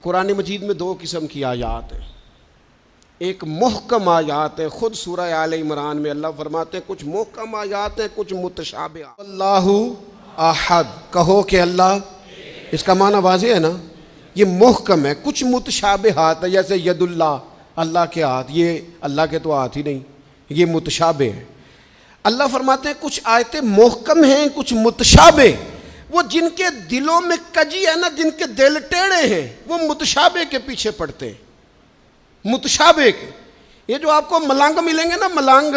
قرآن مجید میں دو قسم کی آیات ہیں، ایک محکم آیات ہے، خود سورہ آل عمران میں اللہ فرماتے ہیں کچھ محکم آیات ہیں، کچھ متشابہ۔ اللہ احد، کہو کہ اللہ، اس کا معنی واضح ہے نا، یہ محکم ہے۔ کچھ متشابہات ہے، جیسے ید اللہ، اللہ کے ہاتھ، یہ اللہ کے تو ہاتھ ہی نہیں، یہ متشابہ ہے۔ اللہ فرماتے ہیں کچھ آیتیں محکم ہیں، کچھ متشابہ۔ وہ جن کے دلوں میں کجی ہے نا، جن کے دل ٹیڑے ہیں، وہ متشابہ کے پیچھے پڑتے ہیں، متشابہ کے۔ یہ جو آپ کو ملنگ ملیں گے نا، ملنگ،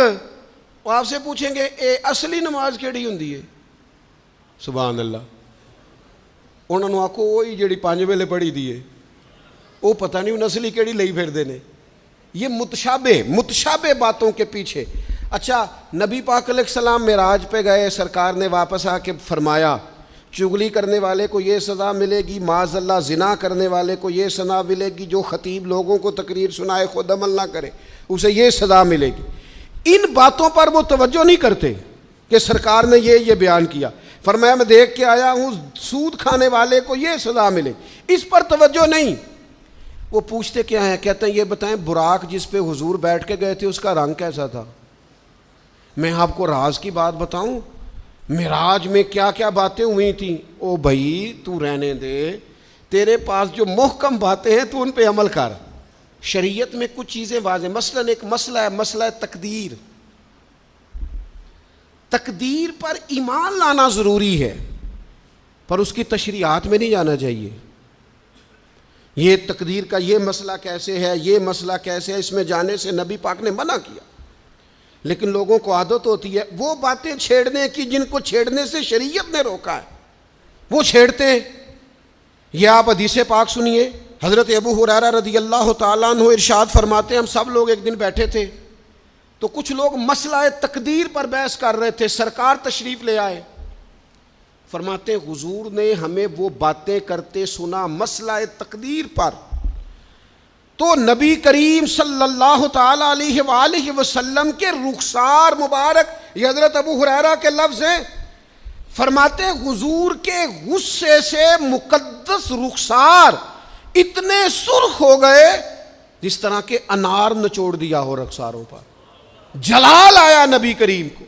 وہ آپ سے پوچھیں گے اے اصلی نماز کیڑی ہوندی ہے؟ سبحان اللہ، انہوں نے آکھو وہی جڑی 5 ویلے پڑھی دی ہے، وہ پتہ نہیں انہوں اصلی کیڑی لئی پھر دینے۔ یہ متشابہ باتوں کے پیچھے۔ اچھا، نبی پاک علیہ السلام معراج پہ گئے، سرکار نے واپس آ کے فرمایا چغلی کرنے والے کو یہ سزا ملے گی، معاذ اللہ زنا کرنے والے کو یہ سزا ملے گی، جو خطیب لوگوں کو تقریر سنائے خود عمل نہ کرے اسے یہ سزا ملے گی۔ ان باتوں پر وہ توجہ نہیں کرتے کہ سرکار نے یہ بیان کیا۔ فرمایا میں دیکھ کے آیا ہوں سود کھانے والے کو یہ سزا ملے، اس پر توجہ نہیں۔ وہ پوچھتے کیا ہیں؟ کہتے ہیں یہ بتائیں براق جس پہ حضور بیٹھ کے گئے تھے اس کا رنگ کیسا تھا؟ میں آپ کو راز کی بات بتاؤں، معراج میں کیا کیا باتیں ہوئی تھیں؟ او بھائی تو رہنے دے، تیرے پاس جو محکم باتیں ہیں تو ان پہ عمل کر۔ شریعت میں کچھ چیزیں واضح، مثلا ایک مسئلہ ہے، مسئلہ تقدیر۔ تقدیر پر ایمان لانا ضروری ہے، پر اس کی تشریحات میں نہیں جانا چاہیے۔ یہ تقدیر کا یہ مسئلہ کیسے ہے، یہ مسئلہ کیسے ہے، اس میں جانے سے نبی پاک نے منع کیا۔ لیکن لوگوں کو عادت ہوتی ہے وہ باتیں چھیڑنے کی جن کو چھیڑنے سے شریعت نے روکا ہے، وہ چھیڑتے ہیں۔ یہ آپ حدیث پاک سنیے، حضرت ابو ہریرہ رضی اللہ تعالیٰ عنہ ارشاد فرماتے ہیں ہم سب لوگ ایک دن بیٹھے تھے تو کچھ لوگ مسئلہ تقدیر پر بحث کر رہے تھے، سرکار تشریف لے آئے۔ فرماتے ہیں حضور نے ہمیں وہ باتیں کرتے سنا مسئلہ تقدیر پر، تو نبی کریم صلی اللہ تعالی علیہ وآلہ وسلم کے رخسار مبارک، یہ حضرت ابو ہریرہ کے لفظ ہیں، فرماتے ہیں حضور کے غصے سے مقدس رخسار اتنے سرخ ہو گئے جس طرح کے انار نچوڑ دیا ہو رخساروں پر، جلال آیا نبی کریم کو۔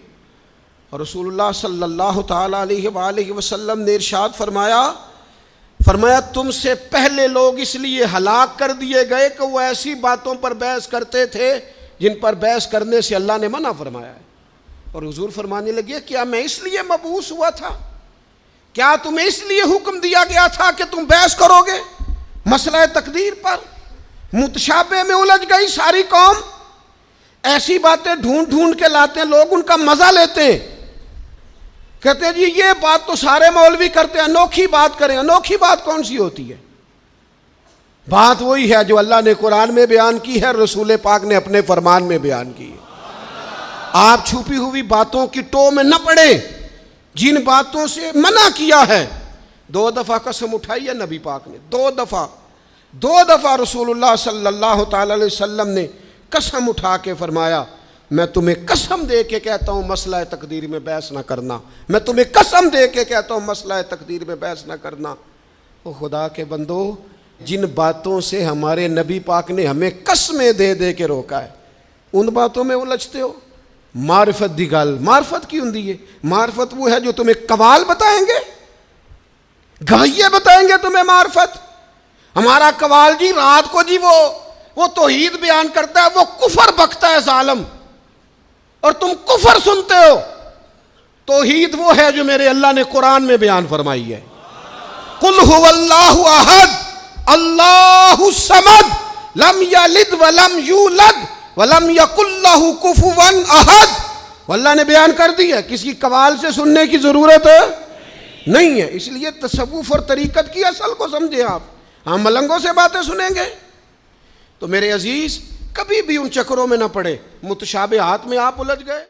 اور رسول اللہ صلی اللہ تعالی علیہ وآلہ وسلم نے ارشاد فرمایا تم سے پہلے لوگ اس لیے ہلاک کر دیے گئے کہ وہ ایسی باتوں پر بحث کرتے تھے جن پر بحث کرنے سے اللہ نے منع فرمایا ہے۔ اور حضور فرمانے لگے کیا میں اس لیے مبعوث ہوا تھا؟ کیا تمہیں اس لیے حکم دیا گیا تھا کہ تم بحث کرو گے مسئلہ تقدیر پر؟ متشابہ میں الجھ گئی ساری قوم، ایسی باتیں ڈھونڈ ڈھونڈ کے لاتے ہیں لوگ، ان کا مزہ لیتے ہیں، کہتے ہیں جی یہ بات تو سارے مولوی کرتے ہیں، انوکھی بات کریں۔ انوکھی بات کون سی ہوتی ہے؟ بات وہی ہے جو اللہ نے قرآن میں بیان کی ہے، رسول پاک نے اپنے فرمان میں بیان کی ہے۔ آپ چھپی ہوئی باتوں کی ٹو میں نہ پڑیں، جن باتوں سے منع کیا ہے۔ 2 دفعہ قسم اٹھائی ہے نبی پاک نے، 2 دفعہ رسول اللہ صلی اللہ تعالی علیہ وسلم نے قسم اٹھا کے فرمایا میں تمہیں قسم دے کے کہتا ہوں مسئلہ تقدیر میں بحث نہ کرنا، میں تمہیں قسم دے کے کہتا ہوں مسئلہ تقدیر میں بحث نہ کرنا۔ او خدا کے بندو، جن باتوں سے ہمارے نبی پاک نے ہمیں قسمیں دے دے کے روکا ہے ان باتوں میں الجھتے ہو۔ معرفت دی گل، معرفت کی ہوندی ہے؟ معرفت وہ ہے جو تمہیں قوال بتائیں گے، گویے بتائیں گے تمہیں معرفت۔ ہمارا قوال جی رات کو جی وہ توحید بیان کرتا ہے، وہ کفر بکتا ہے ظالم، اور تم کفر سنتے ہو۔ توحید وہ ہے جو میرے اللہ نے قرآن میں بیان فرمائی ہے، قل هو اللہ احد اللہ الصمد لم یلد ولم یولد ولم یکن لہ کفوا احد۔ اللہ نے بیان کر دی ہے، کسی قوال سے سننے کی ضرورت نہیں ہے۔ اس لیے تصوف اور طریقت کی اصل کو سمجھے آپ، ہم ملنگوں سے باتیں سنیں گے؟ تو میرے عزیز کبھی بھی ان چکروں میں نہ پڑے، متشابہات میں آپ الجھ گئے۔